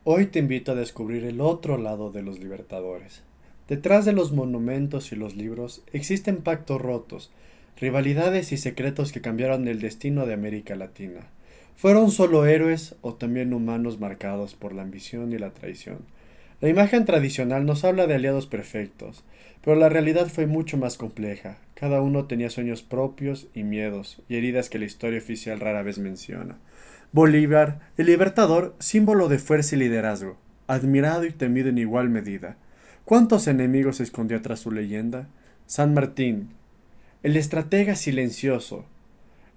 Hoy te invito a descubrir el otro lado de los libertadores. Detrás de los monumentos y los libros existen pactos rotos, rivalidades y secretos que cambiaron el destino de América Latina. ¿Fueron solo héroes o también humanos marcados por la ambición y la traición? La imagen tradicional nos habla de aliados perfectos, pero la realidad fue mucho más compleja. Cada uno tenía sueños propios y miedos, y heridas que la historia oficial rara vez menciona. Bolívar, el libertador, símbolo de fuerza y liderazgo, admirado y temido en igual medida. ¿Cuántos enemigos se escondió tras su leyenda? San Martín, el estratega silencioso,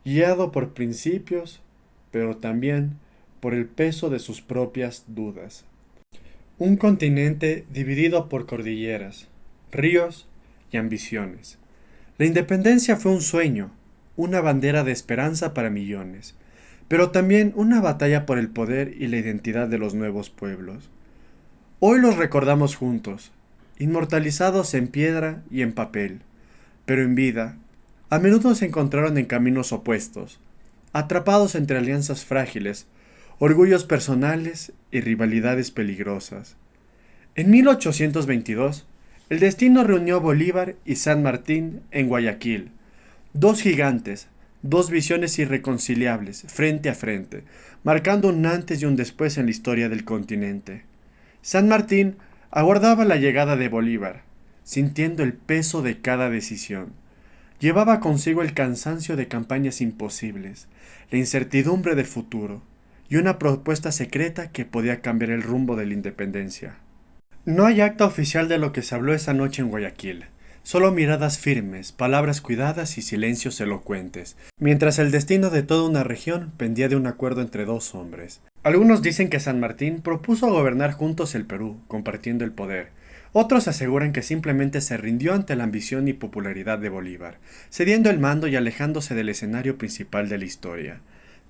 guiado por principios, pero también por el peso de sus propias dudas. Un continente dividido por cordilleras, ríos y ambiciones. La independencia fue un sueño, una bandera de esperanza para millones, pero también una batalla por el poder y la identidad de los nuevos pueblos. Hoy los recordamos juntos, inmortalizados en piedra y en papel, pero en vida, a menudo se encontraron en caminos opuestos, atrapados entre alianzas frágiles, orgullos personales y rivalidades peligrosas. En 1822, el destino reunió a Bolívar y San Martín en Guayaquil, dos gigantes, dos visiones irreconciliables, frente a frente, marcando un antes y un después en la historia del continente. San Martín aguardaba la llegada de Bolívar, sintiendo el peso de cada decisión. Llevaba consigo el cansancio de campañas imposibles, la incertidumbre del futuro y una propuesta secreta que podía cambiar el rumbo de la independencia. No hay acta oficial de lo que se habló esa noche en Guayaquil, solo miradas firmes, palabras cuidadas y silencios elocuentes, mientras el destino de toda una región pendía de un acuerdo entre dos hombres. Algunos dicen que San Martín propuso gobernar juntos el Perú, compartiendo el poder. Otros aseguran que simplemente se rindió ante la ambición y popularidad de Bolívar, cediendo el mando y alejándose del escenario principal de la historia.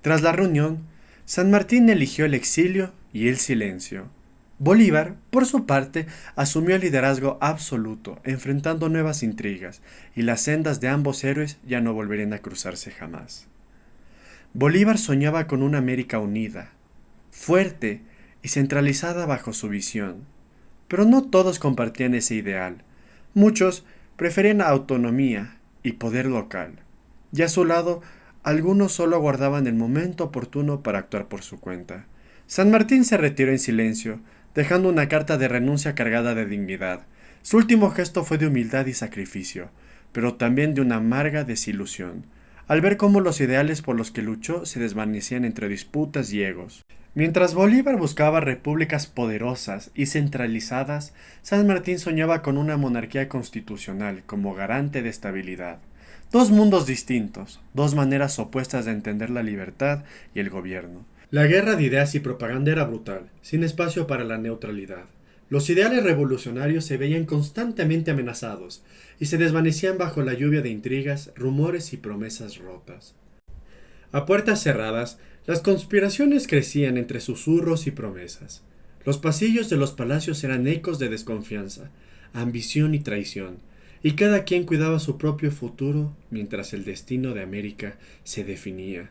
Tras la reunión, San Martín eligió el exilio y el silencio. Bolívar, por su parte, asumió el liderazgo absoluto, enfrentando nuevas intrigas, y las sendas de ambos héroes ya no volverían a cruzarse jamás. Bolívar soñaba con una América unida, fuerte y centralizada bajo su visión. Pero no todos compartían ese ideal. Muchos preferían autonomía y poder local. Y a su lado, algunos solo aguardaban el momento oportuno para actuar por su cuenta. San Martín se retiró en silencio, dejando una carta de renuncia cargada de dignidad. Su último gesto fue de humildad y sacrificio, pero también de una amarga desilusión, al ver cómo los ideales por los que luchó se desvanecían entre disputas y egos. Mientras Bolívar buscaba repúblicas poderosas y centralizadas, San Martín soñaba con una monarquía constitucional como garante de estabilidad. Dos mundos distintos, dos maneras opuestas de entender la libertad y el gobierno. La guerra de ideas y propaganda era brutal, sin espacio para la neutralidad. Los ideales revolucionarios se veían constantemente amenazados y se desvanecían bajo la lluvia de intrigas, rumores y promesas rotas. A puertas cerradas, las conspiraciones crecían entre susurros y promesas. Los pasillos de los palacios eran ecos de desconfianza, ambición y traición, y cada quien cuidaba su propio futuro mientras el destino de América se definía.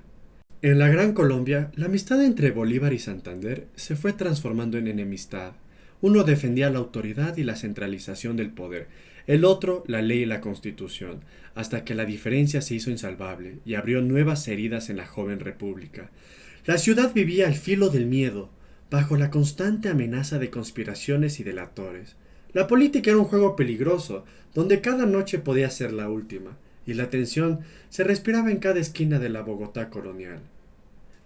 En la Gran Colombia, la amistad entre Bolívar y Santander se fue transformando en enemistad. Uno defendía la autoridad y la centralización del poder, el otro la ley y la constitución, hasta que la diferencia se hizo insalvable y abrió nuevas heridas en la joven república. La ciudad vivía al filo del miedo, bajo la constante amenaza de conspiraciones y delatores. La política era un juego peligroso, donde cada noche podía ser la última, y la tensión se respiraba en cada esquina de la Bogotá colonial.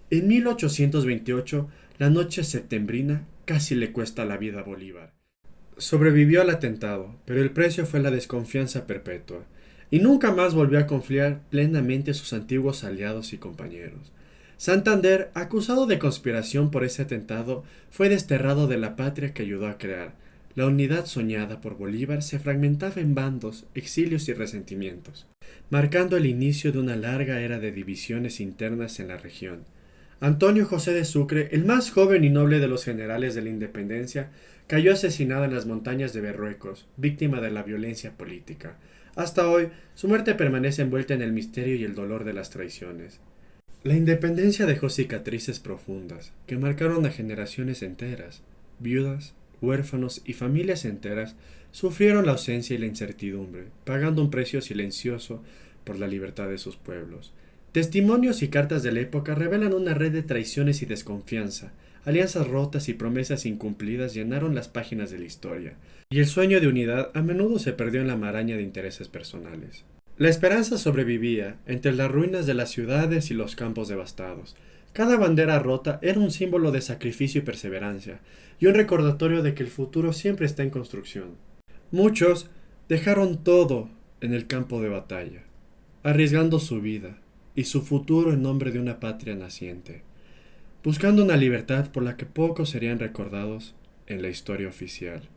En 1828, la noche septembrina casi le cuesta la vida a Bolívar. Sobrevivió al atentado, pero el precio fue la desconfianza perpetua, y nunca más volvió a confiar plenamente a sus antiguos aliados y compañeros. Santander, acusado de conspiración por ese atentado, fue desterrado de la patria que ayudó a crear. La unidad soñada por Bolívar se fragmentaba en bandos, exilios y resentimientos, marcando el inicio de una larga era de divisiones internas en la región. Antonio José de Sucre, el más joven y noble de los generales de la independencia, cayó asesinado en las montañas de Berruecos, víctima de la violencia política. Hasta hoy, su muerte permanece envuelta en el misterio y el dolor de las traiciones. La independencia dejó cicatrices profundas que marcaron a generaciones enteras. Viudas, huérfanos y familias enteras sufrieron la ausencia y la incertidumbre, pagando un precio silencioso por la libertad de sus pueblos. Testimonios y cartas de la época revelan una red de traiciones y desconfianza. Alianzas rotas y promesas incumplidas llenaron las páginas de la historia, y el sueño de unidad a menudo se perdió en la maraña de intereses personales. La esperanza sobrevivía entre las ruinas de las ciudades y los campos devastados. Cada bandera rota era un símbolo de sacrificio y perseverancia, y un recordatorio de que el futuro siempre está en construcción. Muchos dejaron todo en el campo de batalla, arriesgando su vida y su futuro en nombre de una patria naciente, buscando una libertad por la que pocos serían recordados en la historia oficial.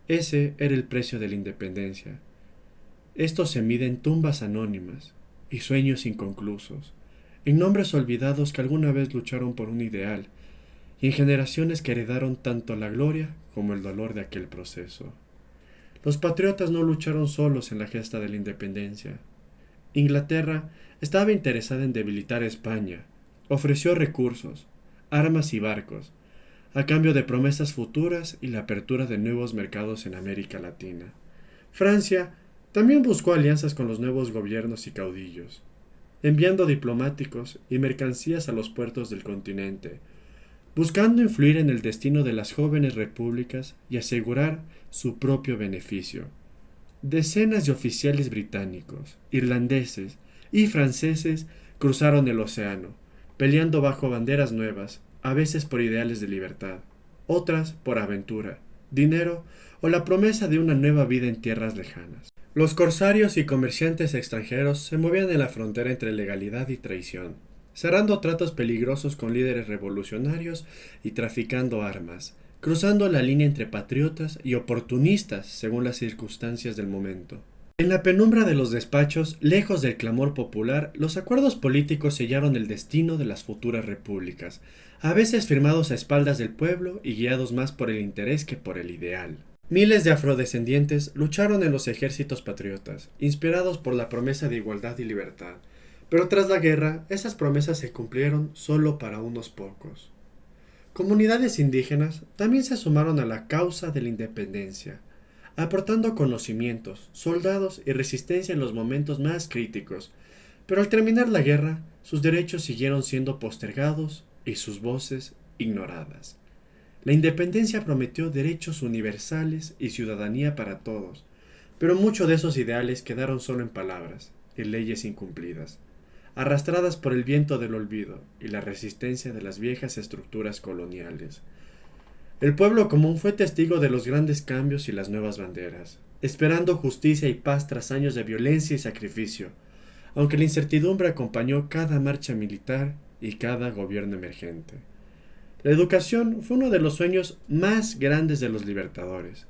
Ese era el precio de la independencia. Esto se mide en tumbas anónimas y sueños inconclusos, en nombres olvidados que alguna vez lucharon por un ideal, y en generaciones que heredaron tanto la gloria como el dolor de aquel proceso. Los patriotas no lucharon solos en la gesta de la independencia. Inglaterra estaba interesada en debilitar a España, ofreció recursos, armas y barcos, a cambio de promesas futuras y la apertura de nuevos mercados en América Latina. Francia también buscó alianzas con los nuevos gobiernos y caudillos, enviando diplomáticos y mercancías a los puertos del continente, buscando influir en el destino de las jóvenes repúblicas y asegurar su propio beneficio. Decenas de oficiales británicos, irlandeses y franceses cruzaron el océano, peleando bajo banderas nuevas, a veces por ideales de libertad, otras por aventura, dinero o la promesa de una nueva vida en tierras lejanas. Los corsarios y comerciantes extranjeros se movían en la frontera entre legalidad y traición, cerrando tratos peligrosos con líderes revolucionarios y traficando armas, cruzando la línea entre patriotas y oportunistas según las circunstancias del momento. En la penumbra de los despachos, lejos del clamor popular, los acuerdos políticos sellaron el destino de las futuras repúblicas, a veces firmados a espaldas del pueblo y guiados más por el interés que por el ideal. Miles de afrodescendientes lucharon en los ejércitos patriotas, inspirados por la promesa de igualdad y libertad. Pero tras la guerra, esas promesas se cumplieron solo para unos pocos. Comunidades indígenas también se sumaron a la causa de la independencia, aportando conocimientos, soldados y resistencia en los momentos más críticos. Pero al terminar la guerra, sus derechos siguieron siendo postergados y sus voces ignoradas. La independencia prometió derechos universales y ciudadanía para todos, pero muchos de esos ideales quedaron solo en palabras y leyes incumplidas, arrastradas por el viento del olvido y la resistencia de las viejas estructuras coloniales. El pueblo común fue testigo de los grandes cambios y las nuevas banderas, esperando justicia y paz tras años de violencia y sacrificio, aunque la incertidumbre acompañó cada marcha militar y cada gobierno emergente. La educación fue uno de los sueños más grandes de los libertadores,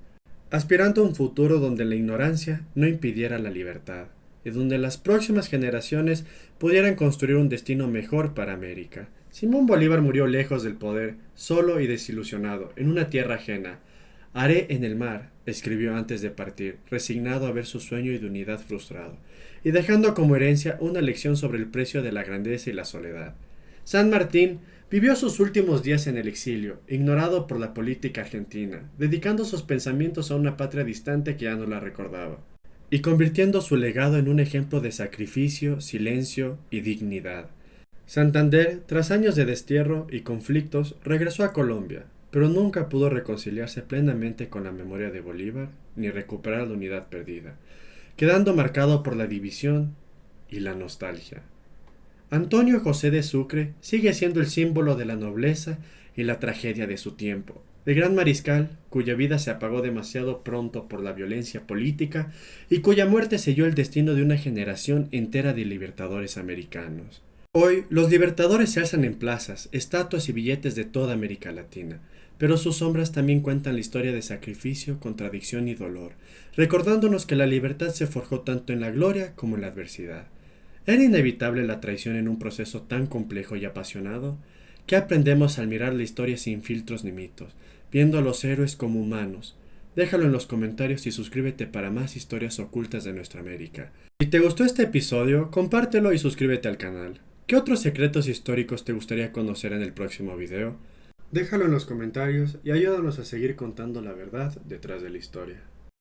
aspirando a un futuro donde la ignorancia no impidiera la libertad, y donde las próximas generaciones pudieran construir un destino mejor para América. Simón Bolívar murió lejos del poder, solo y desilusionado, en una tierra ajena. Haré en el mar, escribió antes de partir, resignado a ver su sueño de unidad frustrado, y dejando como herencia una lección sobre el precio de la grandeza y la soledad. San Martín vivió sus últimos días en el exilio, ignorado por la política argentina, dedicando sus pensamientos a una patria distante que ya no la recordaba, y convirtiendo su legado en un ejemplo de sacrificio, silencio y dignidad. Santander, tras años de destierro y conflictos, regresó a Colombia, pero nunca pudo reconciliarse plenamente con la memoria de Bolívar ni recuperar la unidad perdida, quedando marcado por la división y la nostalgia. Antonio José de Sucre sigue siendo el símbolo de la nobleza y la tragedia de su tiempo, el gran mariscal cuya vida se apagó demasiado pronto por la violencia política y cuya muerte selló el destino de una generación entera de libertadores americanos. Hoy, los libertadores se alzan en plazas, estatuas y billetes de toda América Latina, pero sus sombras también cuentan la historia de sacrificio, contradicción y dolor, recordándonos que la libertad se forjó tanto en la gloria como en la adversidad. ¿Era inevitable la traición en un proceso tan complejo y apasionado? ¿Qué aprendemos al mirar la historia sin filtros ni mitos, viendo a los héroes como humanos? Déjalo en los comentarios y suscríbete para más historias ocultas de nuestra América. Si te gustó este episodio, compártelo y suscríbete al canal. ¿Qué otros secretos históricos te gustaría conocer en el próximo video? Déjalo en los comentarios y ayúdanos a seguir contando la verdad detrás de la historia.